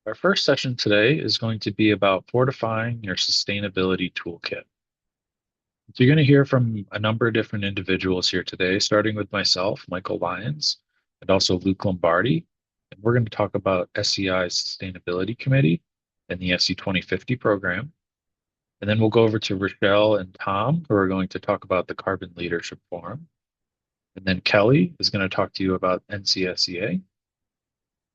Our first session today is going to be about fortifying your sustainability toolkit. So you're going to hear from a number of different individuals here today, starting with myself, Michael Lyons, and also Luke Lombardi. And we're going to talk about SEI's Sustainability Committee and the SE 2050 program. And then we'll go over to Rachelle and Tom, who are going to talk about the Carbon Leadership Forum. And then Kelly is going to talk to you about NCSEA.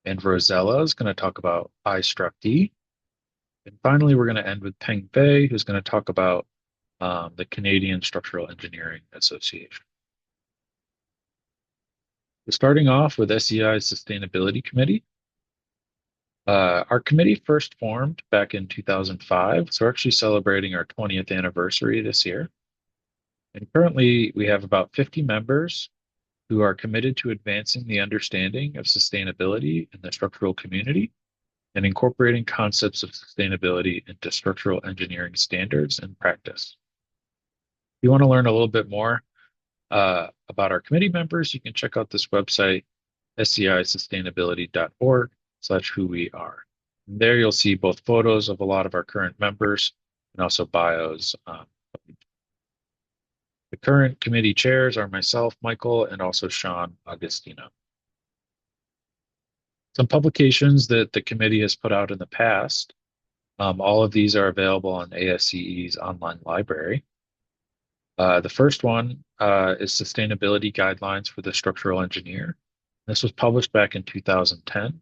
And Rossella is going to talk about iStructE. And finally, we're going to end with Pengfei, who's going to talk about the Canadian Structural Engineering Association. So starting off with SEI's Sustainability Committee. Our committee first formed back in 2005, so we're actually celebrating our 20th anniversary this year. And currently, we have about 50 members who are committed to advancing the understanding of sustainability in the structural community and incorporating concepts of sustainability into structural engineering standards and practice. If you want to learn a little bit more about our committee members, you can check out this website, seisustainability.org/who we are. And there you'll see both photos of a lot of our current members and also bios. The current committee chairs are myself, Michael, and also Sean Agostino. Some publications that the committee has put out in the past. All of these are available on ASCE's online library. The first one is Sustainability Guidelines for the Structural Engineer. This was published back in 2010,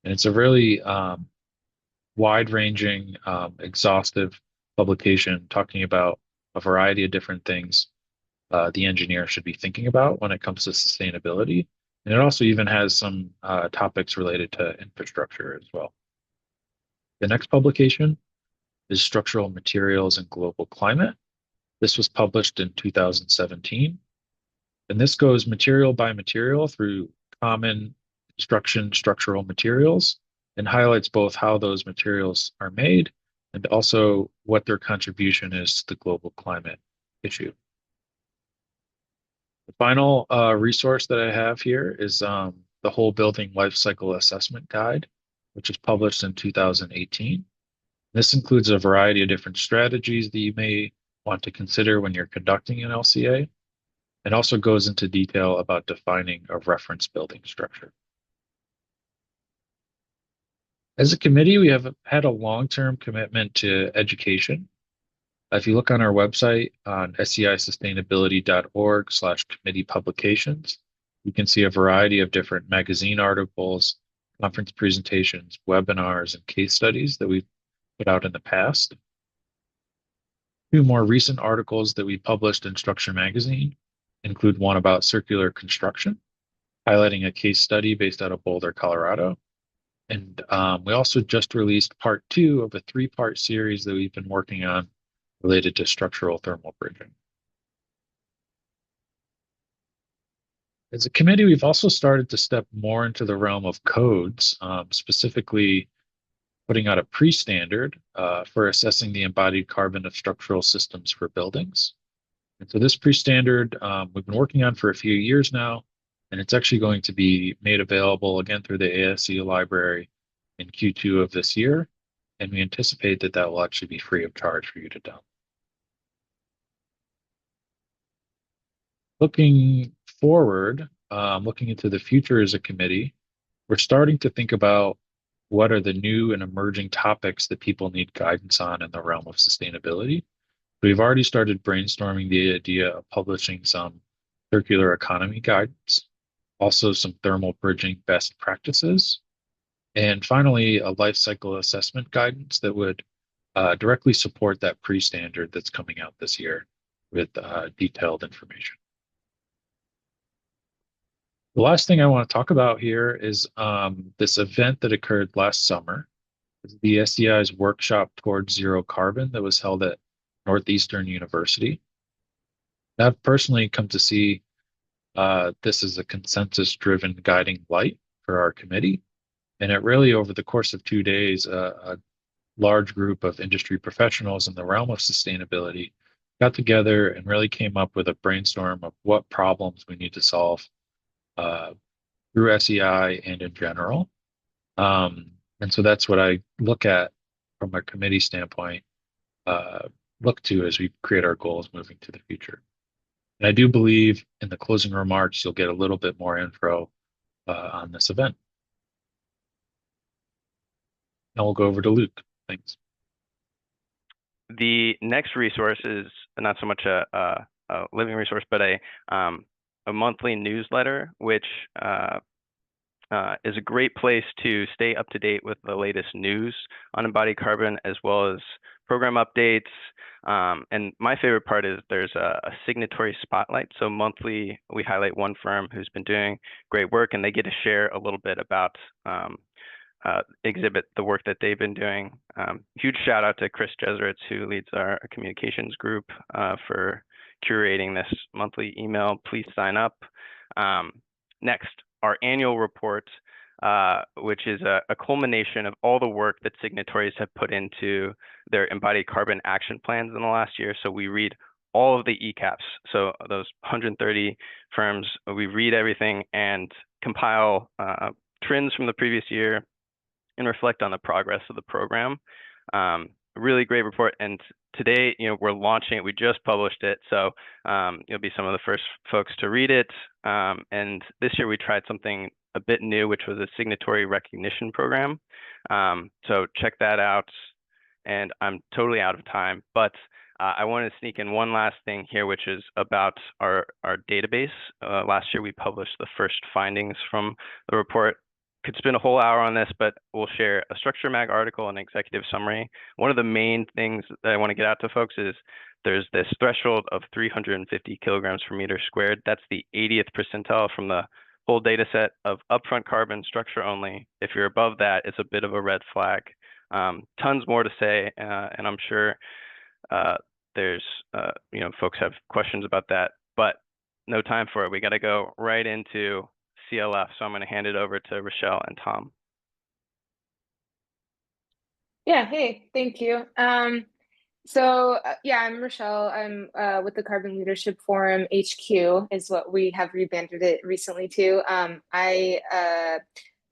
and it's a really wide-ranging, exhaustive publication talking about a variety of different things the engineer should be thinking about when it comes to sustainability. And it also even has some topics related to infrastructure as well. The next publication is Structural Materials and Global Climate. This was published in 2017. And this goes material by material through common construction structural materials and highlights both how those materials are made and also what their contribution is to the global climate issue. The final resource that I have here is the Whole Building Life Cycle Assessment Guide, which was published in 2018. This includes a variety of different strategies that you may want to consider when you're conducting an LCA, and also goes into detail about defining a reference building structure. As a committee, we have had a long-term commitment to education. If you look on our website on seisustainability.org/committee publications, you can see a variety of different magazine articles, conference presentations, webinars, and case studies that we've put out in the past. Two more recent articles that we published in Structure Magazine include one about circular construction, highlighting a case study based out of Boulder, Colorado. And we also just released part 2 of a 3-part series that we've been working on related to structural thermal bridging. As a committee, we've also started to step more into the realm of codes, specifically putting out a pre-standard for assessing the embodied carbon of structural systems for buildings. And so this pre-standard we've been working on for a few years now, and it's actually going to be made available again through the ASE library in Q2 of this year. And we anticipate that that will actually be free of charge for you to download. Looking forward, looking into the future as a committee, we're starting to think about what are the new and emerging topics that people need guidance on in the realm of sustainability. We've already started brainstorming the idea of publishing some circular economy guidance, also some thermal bridging best practices, and finally, a life cycle assessment guidance that would directly support that pre-standard that's coming out this year with detailed information. The last thing I want to talk about here is this event that occurred last summer. The SEI's workshop towards zero carbon that was held at Northeastern University. I've personally come to see this as a consensus-driven guiding light for our committee. And it really, over the course of 2 days, a large group of industry professionals in the realm of sustainability got together and really came up with a brainstorm of what problems we need to solve through SEI and in general. And so that's what I look at from a committee standpoint, uh, look to as we create our goals moving to the future. And I do believe in the closing remarks, you'll get a little bit more info on this event. Now we'll go over to Luke. Thanks. The next resource is not so much a living resource, but a monthly newsletter, which is a great place to stay up to date with the latest news on embodied carbon, as well as program updates. And my favorite part is there's a signatory spotlight. So monthly, we highlight one firm who's been doing great work, and they get to share a little bit about exhibit the work that they've been doing. Huge shout out to Chris Jesuits, who leads our communications group, for curating this monthly email. Please sign up. Next, our annual report, which is a culmination of all the work that signatories have put into their embodied carbon action plans in the last year. So we read all of the ECAPs. So those 130 firms, we read everything and compile trends from the previous year and reflect on the progress of the program. Really great report. And today, we're launching it. We just published it. So you'll be some of the first folks to read it. And this year we tried something a bit new, which was a signatory recognition program. So check that out. And I'm totally out of time, but I want to sneak in one last thing here, which is about our database. Last year we published the first findings from the report. Could spend a whole hour on this, but we'll share a structure mag article and executive summary. One of the main things that I want to get out to folks is there's this threshold of 350 kilograms per meter squared. That's the 80th percentile from the whole data set of upfront carbon structure only. If you're above that, it's a bit of a red flag. Tons more to say, and I'm sure there's, folks have questions about that, but no time for it. We got to go right into CLF. So I'm going to hand it over to Rachelle and Tom. Yeah, hey, thank you. I'm Rachelle. I'm with the Carbon Leadership Forum. HQ is what we have rebranded it recently to. I'm a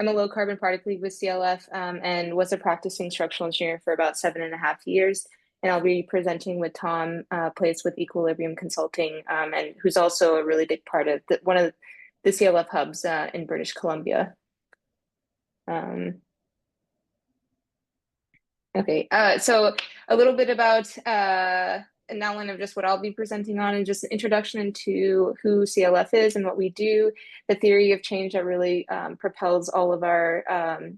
low carbon product lead with CLF and was a practicing structural engineer for about 7.5 years. And I'll be presenting with Tom Place with Equilibrium Consulting, and who's also a really big part of one of the CLF hubs in British Columbia. Okay, so a little bit about an outline of just what I'll be presenting on, and just an introduction into who CLF is and what we do, the theory of change that really propels all of our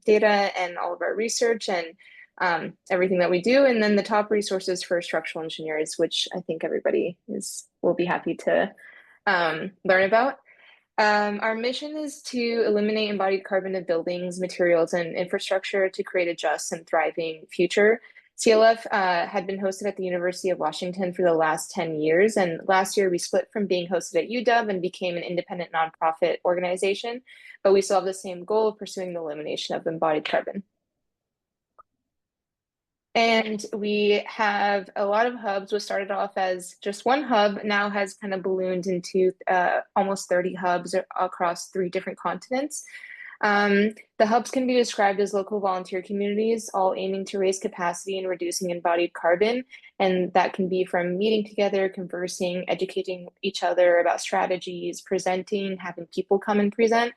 data and all of our research and everything that we do, and then the top resources for structural engineers, which I think everybody will be happy to learn about. Our mission is to eliminate embodied carbon in buildings, materials, and infrastructure to create a just and thriving future. CLF had been hosted at the University of Washington for the last 10 years, and last year we split from being hosted at UW and became an independent nonprofit organization, but we still have the same goal of pursuing the elimination of embodied carbon. And we have a lot of hubs. We started off as just one hub, now has kind of ballooned into almost 30 hubs across 3 different continents. The hubs can be described as local volunteer communities, all aiming to raise capacity and reducing embodied carbon. And that can be from meeting together, conversing, educating each other about strategies, presenting, having people come and present.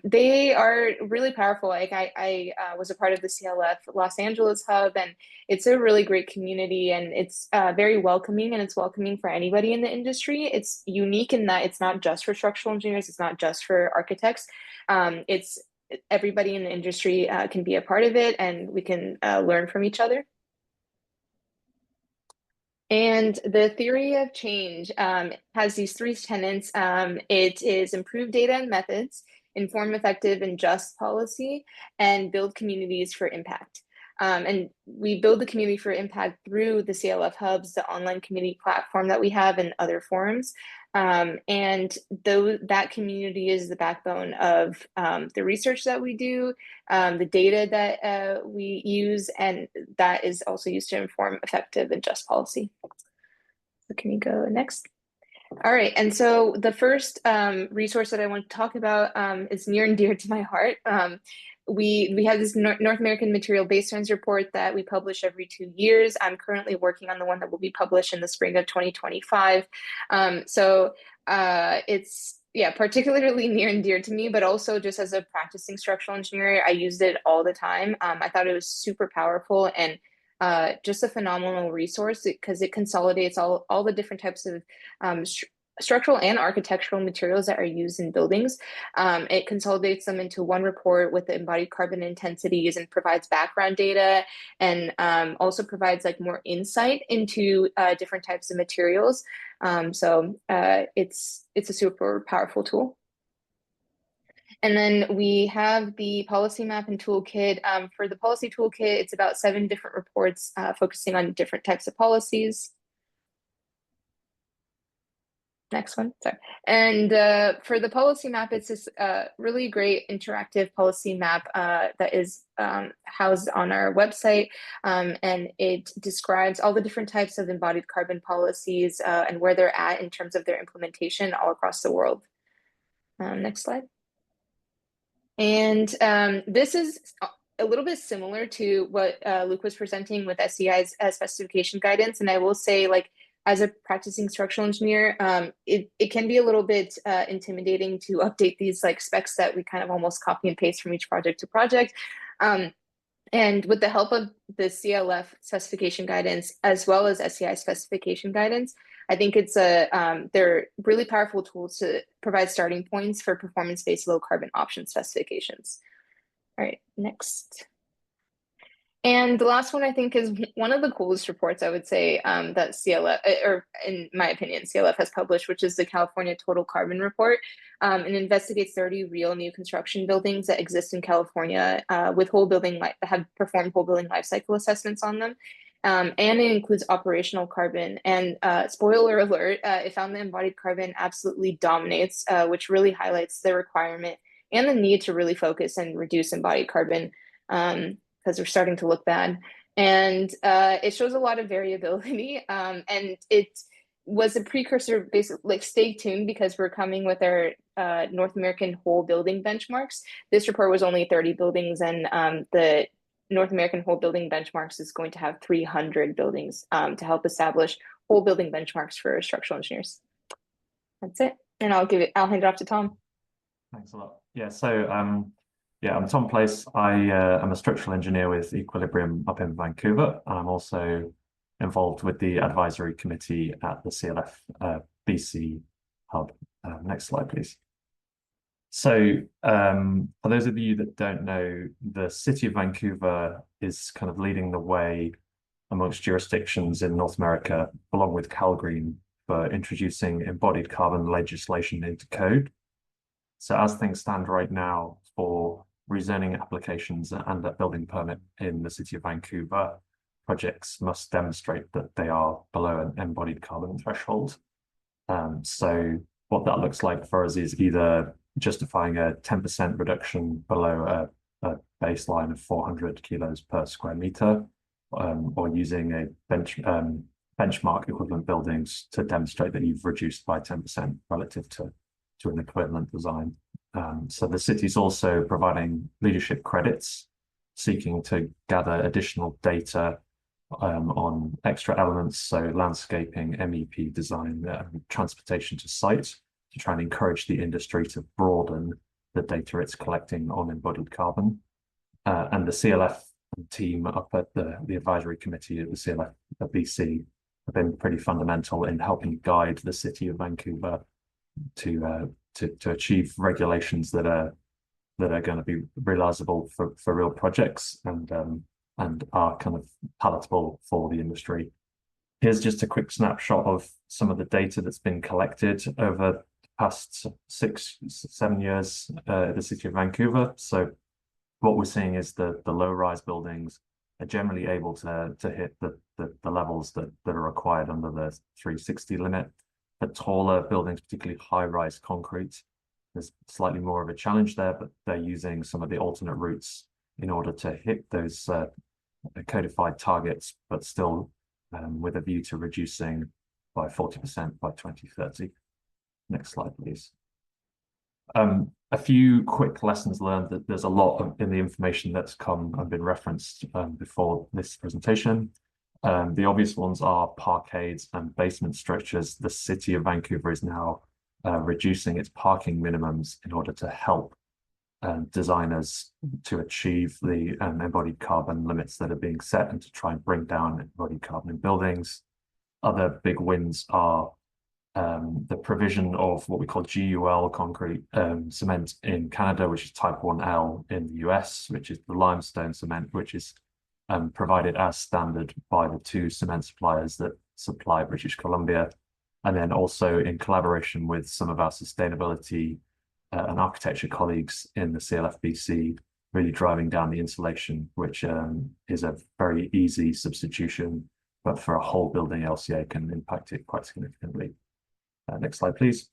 They are really powerful. Like I was a part of the CLF Los Angeles hub, and it's a really great community, and it's very welcoming, and it's welcoming for anybody in the industry. It's unique in that it's not just for structural engineers, it's not just for architects. It's everybody in the industry can be a part of it, and we can learn from each other. And the theory of change has these 3 tenets. It is improve data and methods, inform effective and just policy, and build communities for impact. And we build the community for impact through the CLF hubs, the online community platform that we have, and other forums. And that community is the backbone of the research that we do, the data that we use, and that is also used to inform effective and just policy. So can you go next? All right, and so the first resource that I want to talk about is near and dear to my heart. We have this North American Material Baselines report that we publish every 2 years. I'm currently working on the one that will be published in the spring of 2025. It's particularly near and dear to me, but also just as a practicing structural engineer, I used it all the time. I thought it was super powerful and just a phenomenal resource because it consolidates all the different types of structural and architectural materials that are used in buildings. It consolidates them into one report with the embodied carbon intensities and provides background data, and also provides like more insight into different types of materials. It's a super powerful tool. And then we have the policy map and toolkit. For the policy toolkit, it's about 7 different reports focusing on different types of policies. Next one, sorry. And for the policy map, it's this really great interactive policy map that is housed on our website. And it describes all the different types of embodied carbon policies and where they're at in terms of their implementation all across the world. Next slide. And this is a little bit similar to what Luke was presenting with SEI's specification guidance. And I will say, like, as a practicing structural engineer, it can be a little bit intimidating to update these like specs that we kind of almost copy and paste from each project to project. And with the help of the CLF specification guidance, as well as SEI specification guidance, I think they're really powerful tools to provide starting points for performance-based low carbon option specifications. All right, next. And the last one, I think, is one of the coolest reports, I would say, that CLF, or in my opinion, CLF has published, which is the California Total Carbon Report. It investigates 30 real new construction buildings that exist in California with have performed whole building life cycle assessments on them. And it includes operational carbon. And spoiler alert, it found that embodied carbon absolutely dominates, which really highlights the requirement and the need to really focus and reduce embodied carbon. Because we're starting to look bad. And it shows a lot of variability. And it was a precursor, basically, like, stay tuned, because we're coming with our North American whole building benchmarks. This report was only 30 buildings, and the North American whole building benchmarks is going to have 300 buildings to help establish whole building benchmarks for structural engineers. That's it. And I'll hand it off to Tom. Thanks a lot. Yeah, so I'm Tom Place. I'm a structural engineer with Equilibrium up in Vancouver, and I'm also involved with the advisory committee at the CLF BC hub. Next slide, please. So for those of you that don't know, the city of Vancouver is kind of leading the way amongst jurisdictions in North America, along with Calgary, for introducing embodied carbon legislation into code. So as things stand right now, for rezoning applications and a building permit in the city of Vancouver, projects must demonstrate that they are below an embodied carbon threshold. So what that looks like for us is either justifying a 10% reduction below a baseline of 400 kilos per square meter, or using a benchmark equivalent buildings to demonstrate that you've reduced by 10% relative to an equivalent design. So the city's also providing leadership credits, seeking to gather additional data on extra elements, so landscaping, MEP design, transportation to site, to try and encourage the industry to broaden the data it's collecting on embodied carbon. And the CLF team up at the advisory committee of the CLF at BC have been pretty fundamental in helping guide the city of Vancouver to achieve regulations that are going to be realizable for real projects and are kind of palatable for the industry. Here's just a quick snapshot of some of the data that's been collected over the past 6-7 years at the city of Vancouver. So what we're seeing is the low-rise buildings are generally able to hit the levels that are required under the 360 limit. The taller buildings, particularly high-rise concrete, there's slightly more of a challenge there, but they're using some of the alternate routes in order to hit those codified targets, but still with a view to reducing by 40% by 2030. Next slide, please. A few quick lessons learned. That there's a lot in the information that's come and been referenced before this presentation. The obvious ones are parkades and basement structures. The city of Vancouver is now reducing its parking minimums in order to help designers to achieve the embodied carbon limits that are being set and to try and bring down embodied carbon in buildings. Other big wins are the provision of what we call GUL concrete cement in Canada, which is type 1L in the US, which is the limestone cement, which is provided as standard by the two cement suppliers that supply British Columbia. And then also in collaboration with some of our sustainability and architecture colleagues in the CLF-BC, really driving down the insulation, which is a very easy substitution, but for a whole building LCA can impact it quite significantly. Next slide, please.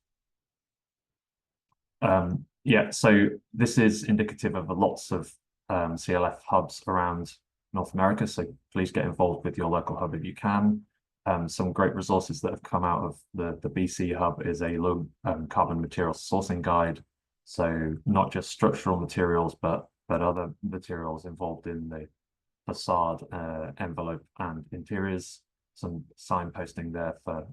Yeah, so this is indicative of lots of CLF hubs around North America, so please get involved with your local hub if you can. Some great resources that have come out of the BC hub is a low carbon materials sourcing guide. So not just structural materials, but other materials involved in the facade, envelope, and interiors. Some signposting there for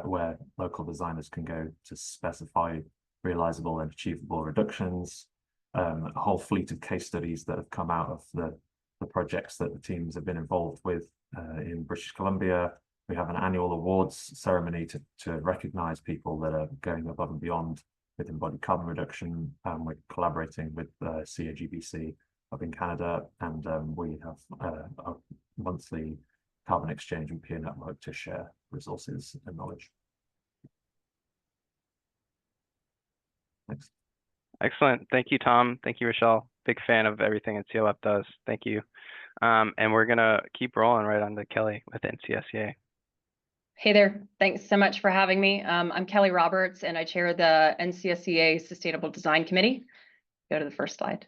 where local designers can go to specify realizable and achievable reductions. A whole fleet of case studies that have come out of the projects that the teams have been involved with in British Columbia. We have an annual awards ceremony to recognize people that are going above and beyond with embodied carbon reduction. We're collaborating with CAGBC up in Canada, and we have a monthly carbon exchange and peer network to share resources and knowledge. Next. Excellent. Thank you, Tom. Thank you, Rachelle. Big fan of everything that CLF does. Thank you. And we're going to keep rolling right on to Kelly with NCSEA. Hey there. Thanks so much for having me. I'm Kelly Roberts, and I chair the NCSEA Sustainable Design Committee. Go to the first slide.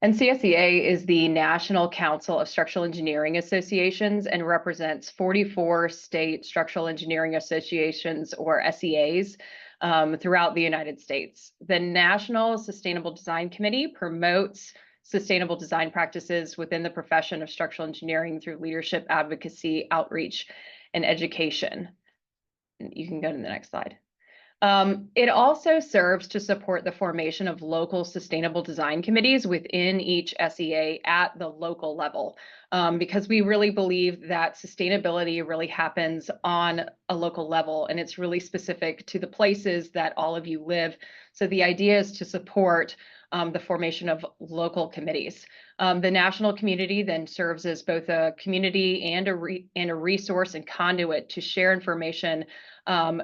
NCSEA is the National Council of Structural Engineering Associations and represents 44 state structural engineering associations, or SEAs, throughout the United States. The National Sustainable Design Committee promotes sustainable design practices within the profession of structural engineering through leadership, advocacy, outreach, and education. You can go to the next slide. It also serves to support the formation of local sustainable design committees within each SEA at the local level, because we really believe that sustainability really happens on a local level, and it's really specific to the places that all of you live. So the idea is to support the formation of local committees. The national community then serves as both a community and a resource and conduit to share information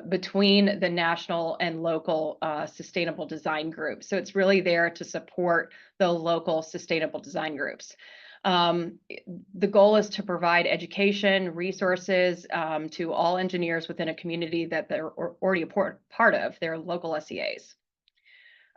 between the national and local sustainable design groups. So it's really there to support the local sustainable design groups. The goal is to provide education, resources to all engineers within a community that they're already a part of, their local SEAs.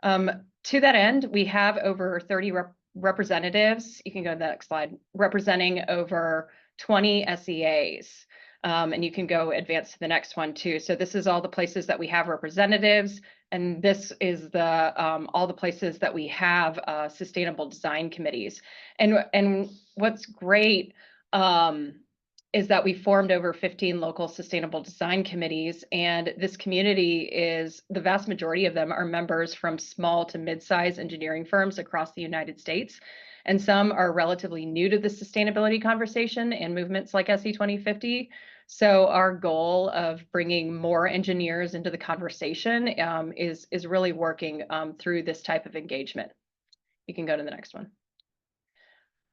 To that end, we have over 30 representatives. You can go to the next slide, representing over 20 SEAs. And you can go advance to the next one too. So this is all the places that we have representatives, and this is the all the places that we have sustainable design committees. And what's great is that we formed over 15 local sustainable design committees, and this community is, the vast majority of them are members from small to mid-sized engineering firms across the United States. And some are relatively new to the sustainability conversation and movements like SE 2050. So our goal of bringing more engineers into the conversation is really working through this type of engagement. You can go to the next one.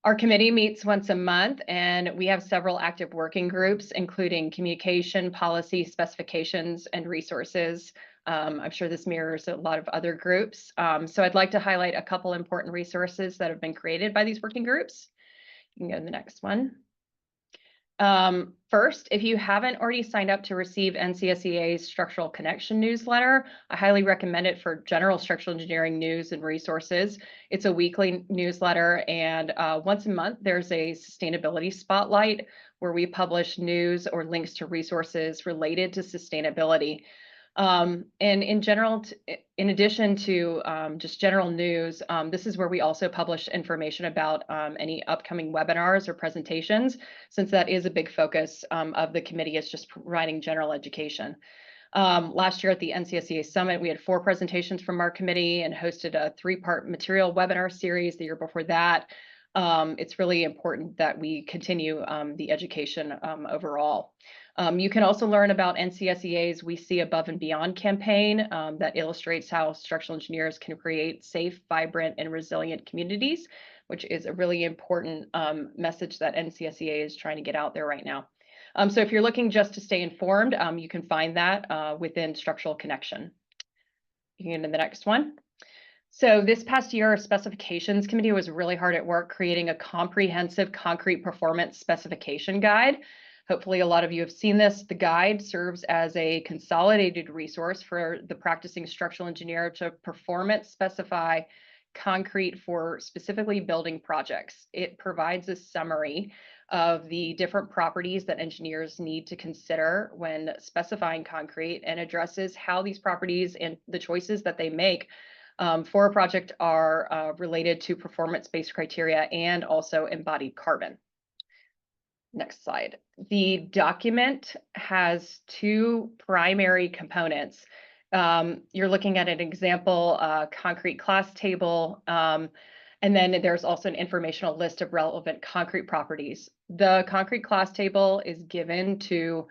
Our committee meets once a month, and we have several active working groups, including communication, policy, specifications, and resources. I'm sure this mirrors a lot of other groups. So I'd like to highlight a couple important resources that have been created by these working groups. You can go to the next one. First, if you haven't already signed up to receive NCSEA's Structural Connection newsletter, I highly recommend it for general structural engineering news and resources. It's a weekly newsletter, and once a month, there's a sustainability spotlight where we publish news or links to resources related to sustainability. And in general, in addition to just general news, this is where we also publish information about any upcoming webinars or presentations, since that is a big focus of the committee, is just providing general education. Last year at the NCSEA Summit, we had 4 presentations from our committee and hosted a 3-part material webinar series the year before that. It's really important that we continue the education overall. You can also learn about NCSEA's We See Above and Beyond campaign that illustrates how structural engineers can create safe, vibrant, and resilient communities, which is a really important message that NCSEA is trying to get out there right now. So if you're looking just to stay informed, you can find that within Structural Connection. You can go to the next one. So this past year, our specifications committee was really hard at work creating a comprehensive concrete performance specification guide. Hopefully a lot of you have seen this. The guide serves as a consolidated resource for the practicing structural engineer to performance specify concrete for specifically building projects. It provides a summary of the different properties that engineers need to consider when specifying concrete and addresses how these properties and the choices that they make for a project are related to performance-based criteria and also embodied carbon. Next slide. The document has 2 primary components. You're looking at an example concrete class table, and then there's also an informational list of relevant concrete properties. The concrete class table is given to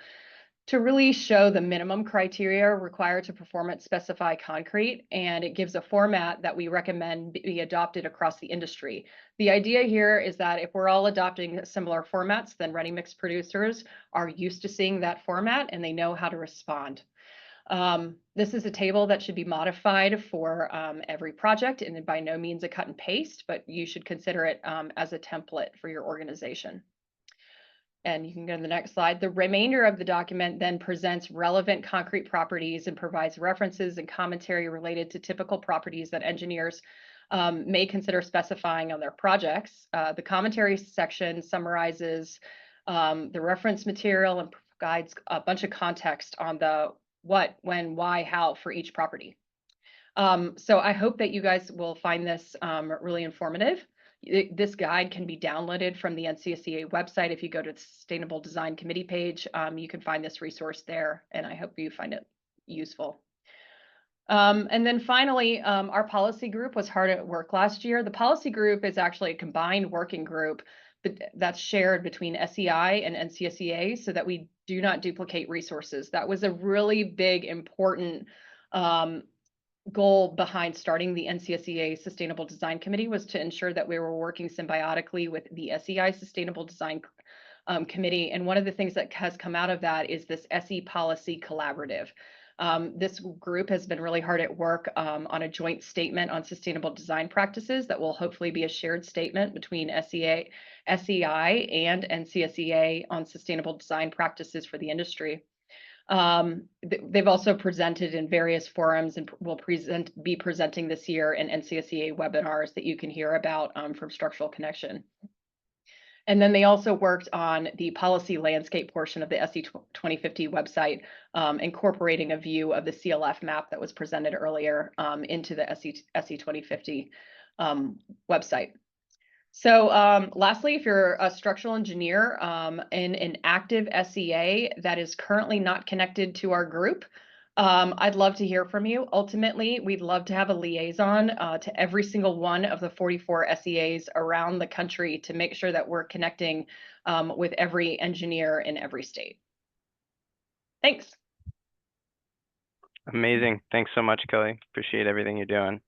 really show the minimum criteria required to performance specify concrete, and it gives a format that we recommend be adopted across the industry. The idea here is that if we're all adopting similar formats, then ready-mix producers are used to seeing that format and they know how to respond. This is a table that should be modified for every project, and by no means a cut and paste, but you should consider it as a template for your organization. And you can go to the next slide. The remainder of the document then presents relevant concrete properties and provides references and commentary related to typical properties that engineers may consider specifying on their projects. The commentary section summarizes the reference material and provides a bunch of context on the what, when, why, how for each property. So I hope that you guys will find this really informative. This guide can be downloaded from the NCSEA website. If you go to the Sustainable Design Committee page, you can find this resource there, and I hope you find it useful. And then finally, our policy group was hard at work last year. The policy group is actually a combined working group that's shared between SEI and NCSEA so that we do not duplicate resources. That was a really big, important goal behind starting the NCSEA Sustainable Design Committee, was to ensure that we were working symbiotically with the SEI Sustainable Design Committee. And one of the things that has come out of that is this SE Policy Collaborative. This group has been really hard at work on a joint statement on sustainable design practices that will hopefully be a shared statement between SEI and NCSEA on sustainable design practices for the industry. They've also presented in various forums and will be presenting this year in NCSEA webinars that you can hear about from Structural Connection. And then they also worked on the policy landscape portion of the SE 2050 website, incorporating a view of the CLF map that was presented earlier into the SE 2050 website. So lastly, if you're a structural engineer in an active SEA that is currently not connected to our group, I'd love to hear from you. Ultimately, we'd love to have a liaison to every single one of the 44 SEAs around the country to make sure that we're connecting with every engineer in every state. Thanks. Amazing. Thanks so much, Kelly. Appreciate everything you're doing.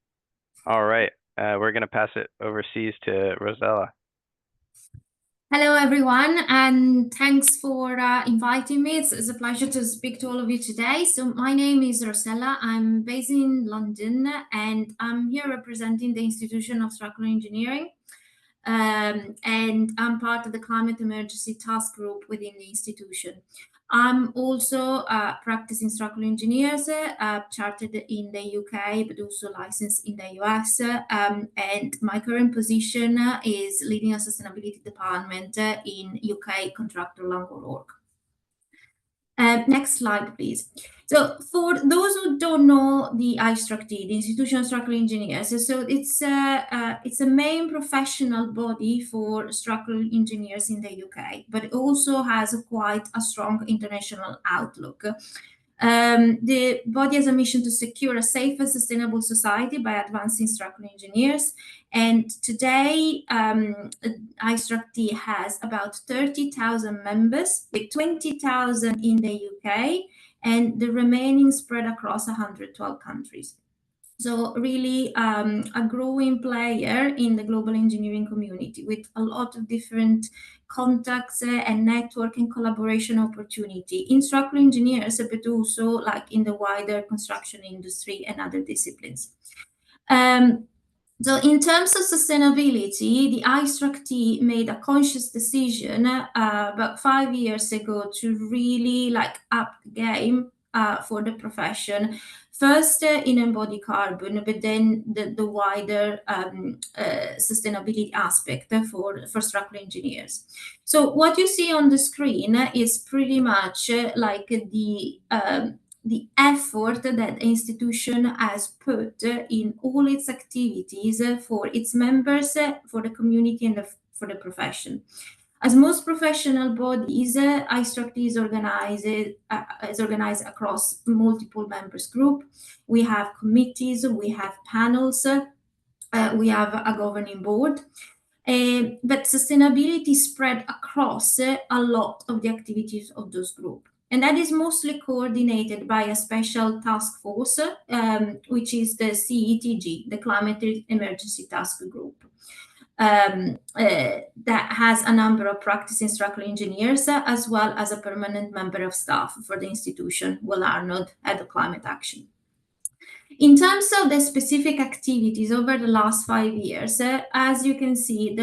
All right. We're going to pass it overseas to Rossella. Hello, everyone, and thanks for inviting me. It's a pleasure to speak to all of you today. So my name is Rossella. I'm based in London, and I'm here representing the Institution of Structural Engineering. And I'm part of the Climate Emergency Task Group within the institution. I'm also a practicing structural engineer, chartered in the UK, but also licensed in the US. And my current position is leading a sustainability department in UK contractor Laing. Next slide, please. So for those who don't know the ISTRUCT, the Institution of Structural Engineers, so it's a main professional body for structural engineers in the UK, but it also has quite a strong international outlook. The body has a mission to secure a safe and sustainable society by advancing structural engineers. And today, ISTRUCT has about 30,000 members, with 20,000 in the UK, and the remaining spread across 112 countries. So really a growing player in the global engineering community with a lot of different contacts and network and collaboration opportunity in structural engineers, but also like in the wider construction industry and other disciplines. So in terms of sustainability, the ISTRUCT made a conscious decision about 5 years ago to really like up the game for the profession. First in embodied carbon, but then the wider sustainability aspect for structural engineers. So what you see on the screen is pretty much like the effort that the institution has put in all its activities for its members, for the community, and for the profession. As most professional bodies, ISTRUCT is organized across multiple members group. We have committees, we have panels, we have a governing board. But sustainability spread across a lot of the activities of those groups. And that is mostly coordinated by a special task force, which is the CETG, the Climate Emergency Task Group. That has a number of practicing structural engineers, as well as a permanent member of staff for the institution, Will Arnold, Head of Climate Action. In terms of the specific activities over the last 5 years, as you can see,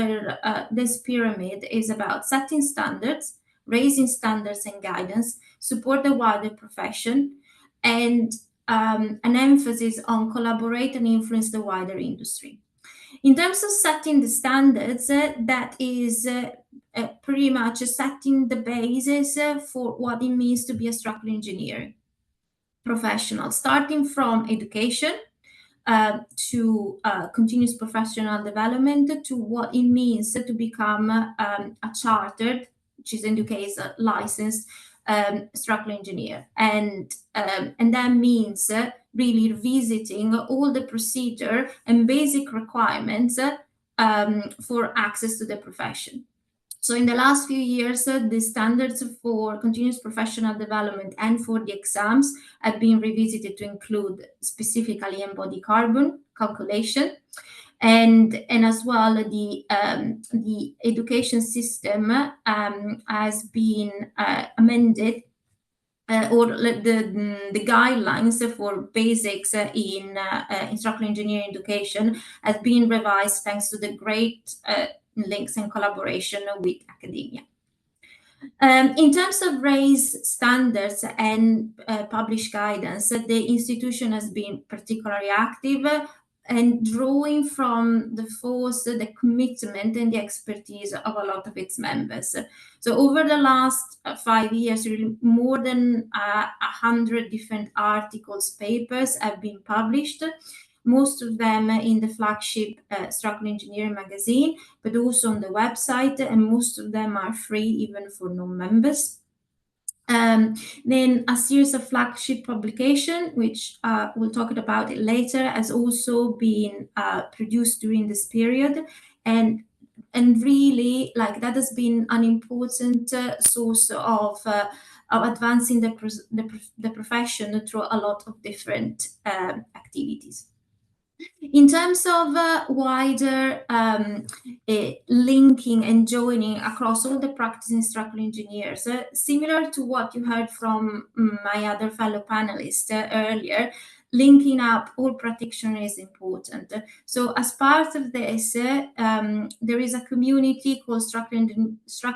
this pyramid is about setting standards, raising standards and guidance, support the wider profession, and an emphasis on collaborate and influence the wider industry. In terms of setting the standards, that is pretty much setting the basis for what it means to be a structural engineer professional, starting from education to continuous professional development, to what it means to become a chartered, which is in the case a licensed structural engineer, and that means really revisiting all the procedure and basic requirements for access to the profession. So in the last few years, the standards for continuous professional development and for the exams have been revisited to include specifically embodied carbon calculation, and as well the education system has been amended, or the guidelines for basics in structural engineering education has been revised thanks to the great links and collaboration with academia. In terms of raised standards and published guidance, the institution has been particularly active and drawing from the force, the commitment and the expertise of a lot of its members. So over the last 5 years, really more than 100 different articles, papers have been published, most of them in the flagship Structural Engineering magazine, but also on the website, and most of them are free even for non-members. Then a series of flagship publication, which we'll talk about it later, has also been produced during this period, and really like that has been an important source of advancing the profession through a lot of different activities. In terms of wider linking and joining across all the practicing structural engineers, similar to what you heard from my other fellow panelists earlier, linking up all practitioners is important. So as part of this, there is a community called Structural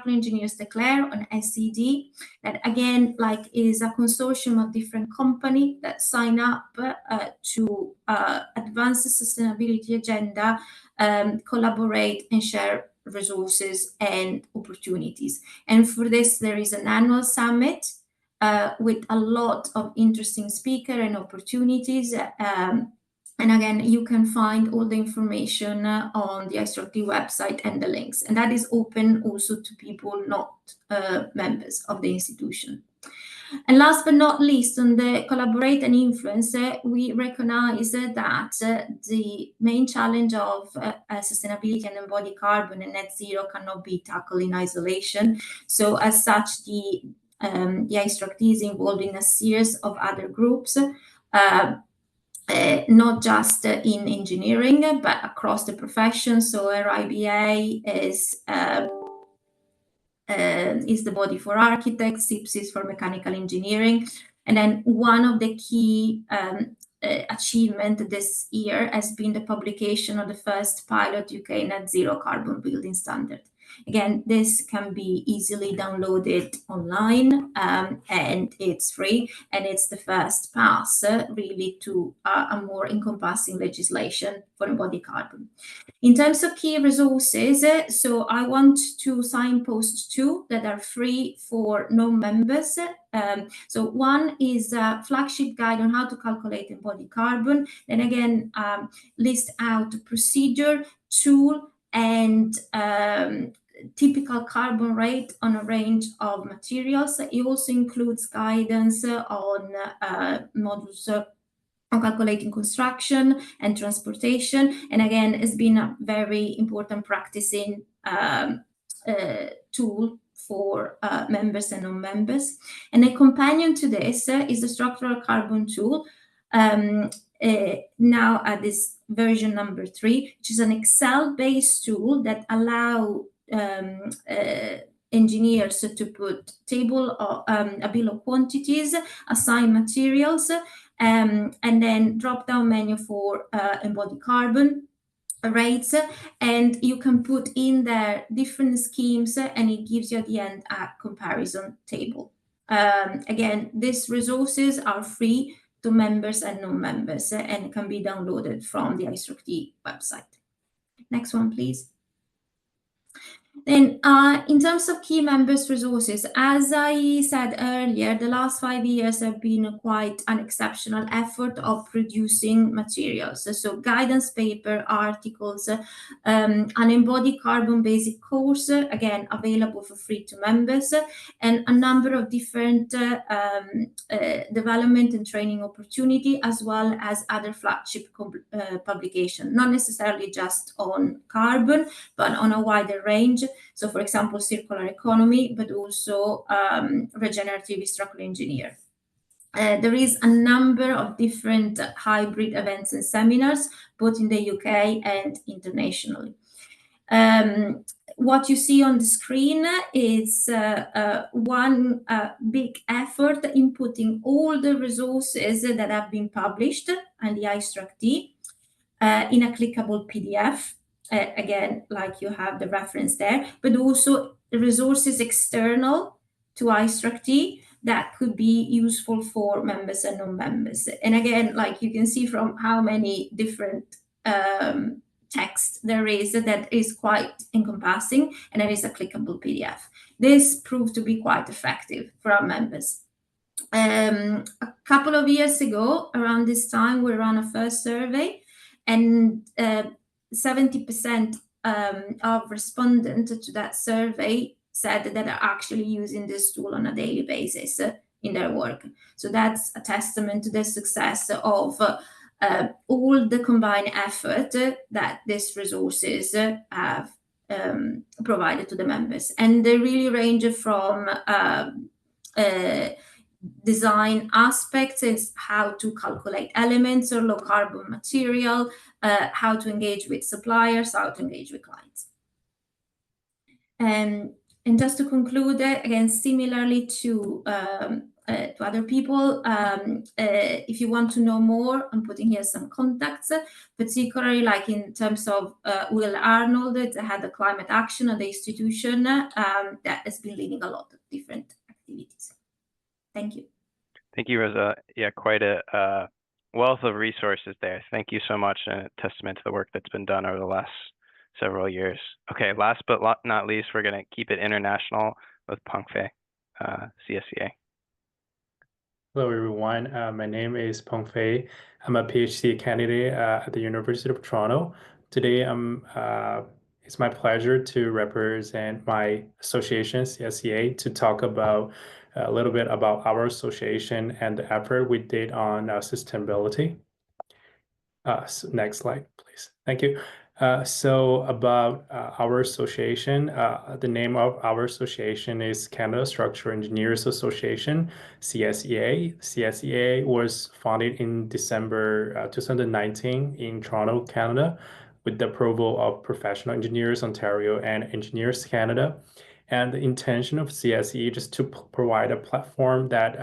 Engineers Declare on SED, that again, like is a consortium of different companies that sign up to advance the sustainability agenda, collaborate and share resources and opportunities. And for this, there is an annual summit with a lot of interesting speakers and opportunities. And again, you can find all the information on the ISRT website and the links. And that is open also to people not members of the institution. And last but not least, on the collaborate and influence, we recognize that the main challenge of sustainability and embodied carbon and net zero cannot be tackled in isolation. So as such, the ISRT is involved in a series of other groups, not just in engineering, but across the profession. So RIBA is the body for architects, SIPS for mechanical engineering. And then one of the key achievement this year has been the publication of the first pilot UK net zero carbon building standard. Again, this can be easily downloaded online, and it's free, and it's the first pass really to a more encompassing legislation for embodied carbon. In terms of key resources, so I want to signpost two that are free for non-members. So one is a flagship guide on how to calculate embodied carbon. Then again, list out the procedure, tool, and typical carbon rate on a range of materials. It also includes guidance on modules on calculating construction and transportation. And again, it's been a very important practicing tool for members and non-members. And a companion to this is the structural carbon tool, now at this version number 3, which is an Excel-based tool that allow engineers to put a bill of quantities, assign materials, and then drop down menu for embodied carbon rates, and you can put in there different schemes, and it gives you at the end a comparison table. Again, these resources are free to members and non-members, and can be downloaded from the ISRT website. Next one, please. Then, in terms of key members' resources, as I said earlier, the last 5 years have been quite an exceptional effort of producing materials. So guidance paper, articles, an embodied carbon basic course, again, available for free to members, and a number of different development and training opportunity, as well as other flagship publication, not necessarily just on carbon, but on a wider range. So, for example, circular economy, but also regenerative structural engineer. There is a number of different hybrid events and seminars, both in the UK and internationally. What you see on the screen is one big effort in putting all the resources that have been published on the ISRT in a clickable PDF. Again, like you have the reference there, but also the resources external to ISRT that could be useful for members and non-members. And again, like you can see from how many different text there is, that is quite encompassing, and there is a clickable PDF. This proved to be quite effective for our members. A couple of years ago, around this time, we ran a first survey, and 70% of respondents to that survey said that they're actually using this tool on a daily basis in their work. So that's a testament to the success of all the combined effort that these resources have provided to the members. And they really range from design aspects, is how to calculate elements or low carbon material, how to engage with suppliers, how to engage with clients. And just to conclude, again, similarly to other people, if you want to know more, I'm putting here some contacts, particularly like in terms of Will Arnold, the head of climate action at the institution, that has been leading a lot of different activities. Thank you. Thank you, Rosa. Yeah, quite a wealth of resources there. Thank you so much, and a testament to the work that's been done over the last several years. Okay, last but not least, we're going to keep it international with Pengfei, CSEA. Hello, everyone. My name is Pengfei. I'm a PhD candidate at the University of Toronto. Today, it's my pleasure to represent my association, SEI, to talk about a little bit about our association and the effort we did on sustainability. So next slide, please. Thank you. So about our association, the name of our association is Canada Structural Engineers Association, CSEA. CSEA was founded in December 2019 in Toronto, Canada, with the approval of Professional Engineers Ontario and Engineers Canada. And the intention of CSE is just to provide a platform that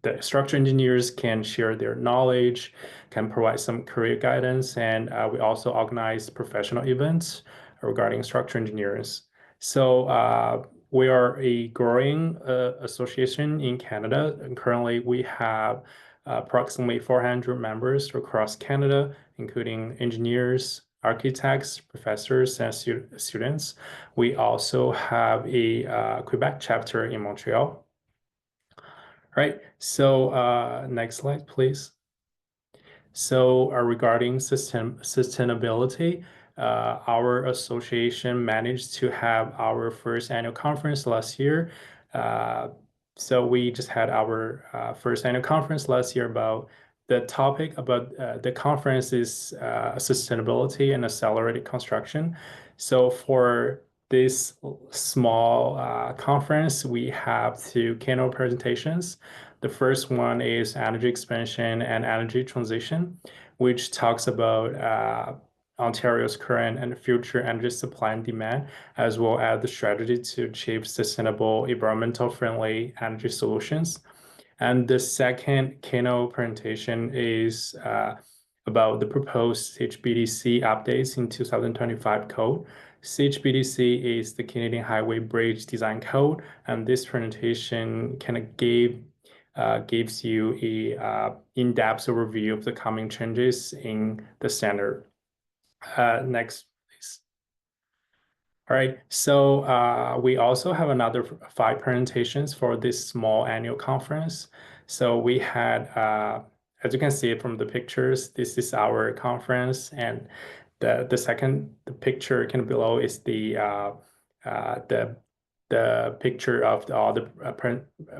the structural engineers can share their knowledge, can provide some career guidance, and we also organize professional events regarding structural engineers. So we are a growing association in Canada, and currently we have approximately 400 members across Canada, including engineers, architects, professors, and students. We also have a Quebec chapter in Montreal. Right, so next slide, please. So regarding sustainability, our association managed to have our first annual conference last year. So we just had our first annual conference last year about the topic about the conference is sustainability and accelerated construction. So for this small conference, we have two keynote presentations. The first one is energy expansion and energy transition, which talks about Ontario's current and future energy supply and demand, as well as the strategy to achieve sustainable, environmental friendly energy solutions. And the second keynote presentation is about the proposed CHBDC updates in 2025 code. CHBDC is the Canadian Highway Bridge Design Code, and this presentation kind of gives you a in-depth overview of the coming changes in the standard. Next, please. All right, so we also have another 5 presentations for this small annual conference. So we had, as you can see from the pictures, this is our conference, and the second picture kind of below is the picture of all the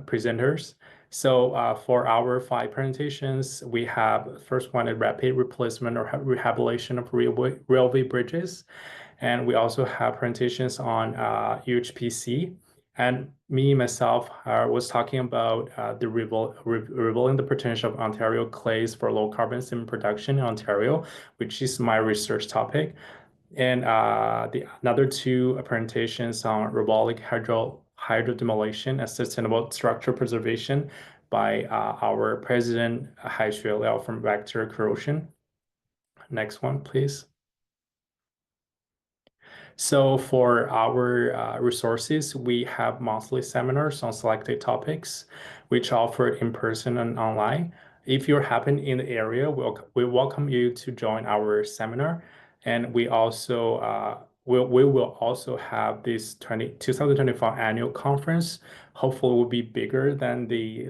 presenters. So for our 5 presentations, we have first one, a rapid replacement or rehabilitation of railway bridges. And we also have presentations on UHPC. And myself, was talking about the revealing the potential of Ontario clays for low carbon cement production in Ontario, which is my research topic. And another 2 presentations on robotic hydrodemolition and sustainable structural preservation by our president, Rachelle from Vector Corrosion. Next one, please. So for our resources, we have monthly seminars on selected topics, which are offered in person and online. If you happen in the area, we welcome you to join our seminar. And we also we will also have this 2024 annual conference. Hopefully, will be bigger than the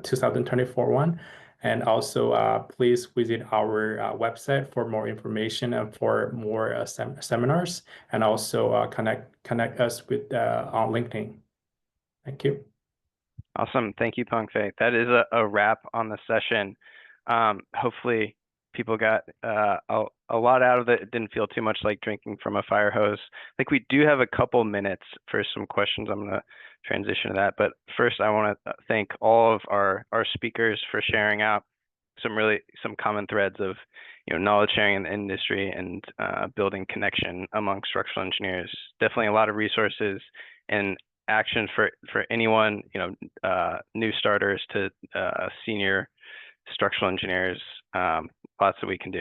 2024 one. And also, please visit our website for more information and for more seminars, and also connect us with on LinkedIn. Thank you. Awesome. Thank you, Pengfei. That is a wrap on the session. Hopefully, people got a lot out of it. It didn't feel too much like drinking from a fire hose. I think we do have a couple minutes for some questions. I'm going to transition to that. But first, I want to thank all of our speakers for sharing out some common threads of knowledge sharing in the industry and building connection among structural engineers. Definitely a lot of resources and action for anyone, new starters to senior structural engineers. Lots that we can do.